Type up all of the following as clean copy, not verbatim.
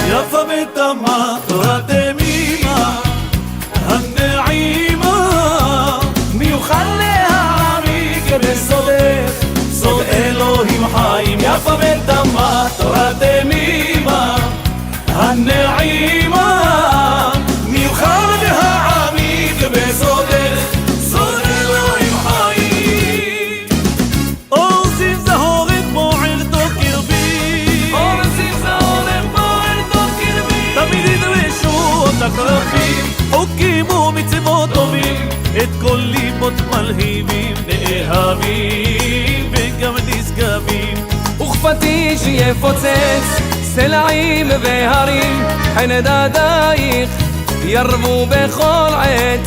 יפה בתמה תורת תמימה הנעימה מיוחד להעמיק בסודך סוד אלוהים חיים יפה בתמה תורת תמימה הנעימה מיוחד להעמיק בסודך סוד אלוהים חיים אור זיו זהורת בוער תוך קרבי אור זיו זהורת בוער תוך קרבי תמיד ידרשו אותך רבים חוקים ומצוות טובים את כל ליבות מלהיבים נאהבים וגם נשגבים וכפתי שיפוצץ סלעים והרים חנדדייך ירבו בכל עת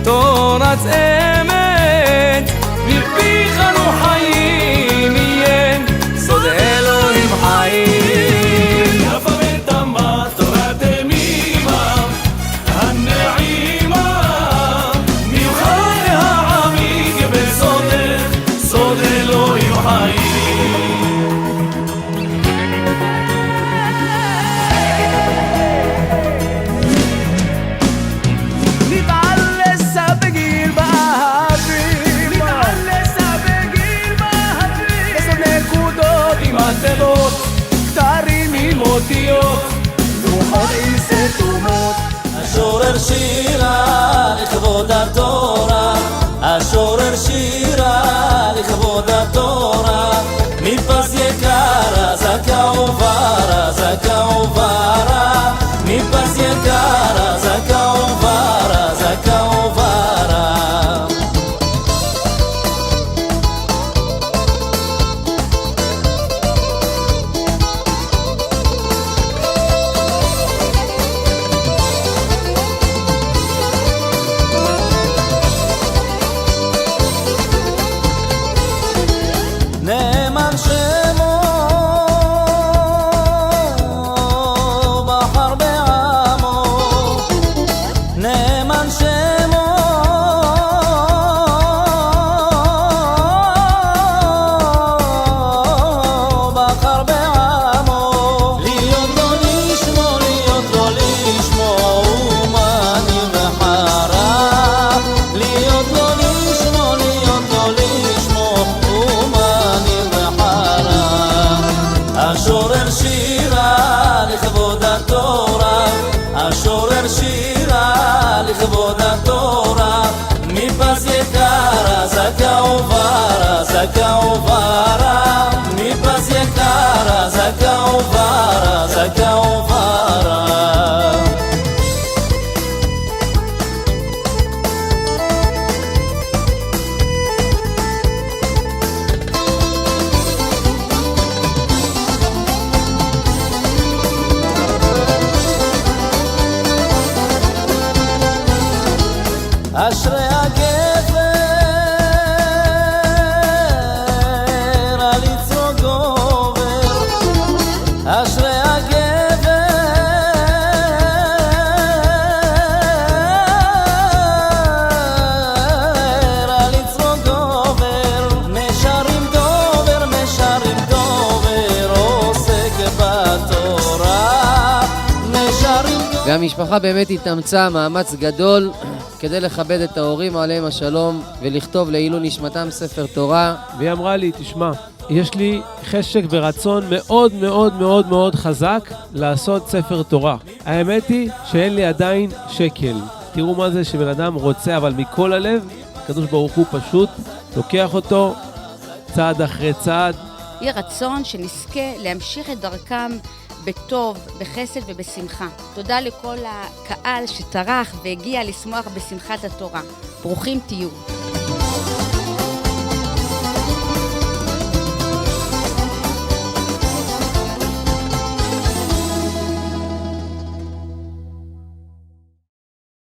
תורת אמת מפיך אנו חיים יהיה סוד אלוהים חיים יפה בתמה תורת תמימה הנעימה מיוחד להעמיק בסודך סוד אלוהים חיים נתעלסה בגיל באהבים נתעלסה בגיל באהבים איזו נקודות עם התדות כתרים עם אותיות רוחות עם סתומות השורר שירה לכבוד התורה השורר שירה לכבוד התורה מפס יקרה זכה וברה זכה וברה מפס יקרה זכה וברה זכה וברה נאמן שמו בחר בעמו נאמן שמו בחר בעמו להיות לו לשמו להיות לו לשמו אומני וחרה להיות לו לשמו להיות לו לשמו אומני וחרה השורר שירה לכבוד התורה השורר שירה לכבוד התורה מפס יקרה זכה וברה זכה וברה מפס יקרה זכה וברה זכה וברה אשרי הגבר על יצרו גובר אשרי הגבר על יצרו גובר משרים דובר עוסק בתורה משרים דובר והמשפחה באמת התאמצה מאמץ גדול כדי לכבד את ההורים עליהם השלום ולכתוב לעילוי נשמתם ספר תורה. והיא אמרה לי, תשמע, יש לי חשק ורצון מאוד מאוד מאוד מאוד חזק לעשות ספר תורה. האמת היא שאין לי עדיין שקל. תראו מה זה שבן אדם רוצה, אבל מכל הלב, הקדוש ברוך הוא פשוט לוקח אותו צעד אחרי צעד. יהיה רצון שנזכה להמשיך את דרכם בטוב, בחסד ובשמחה. תודה לכל הקהל שטרח והגיע לשמוח בשמחת התורה. ברוכים תהיו.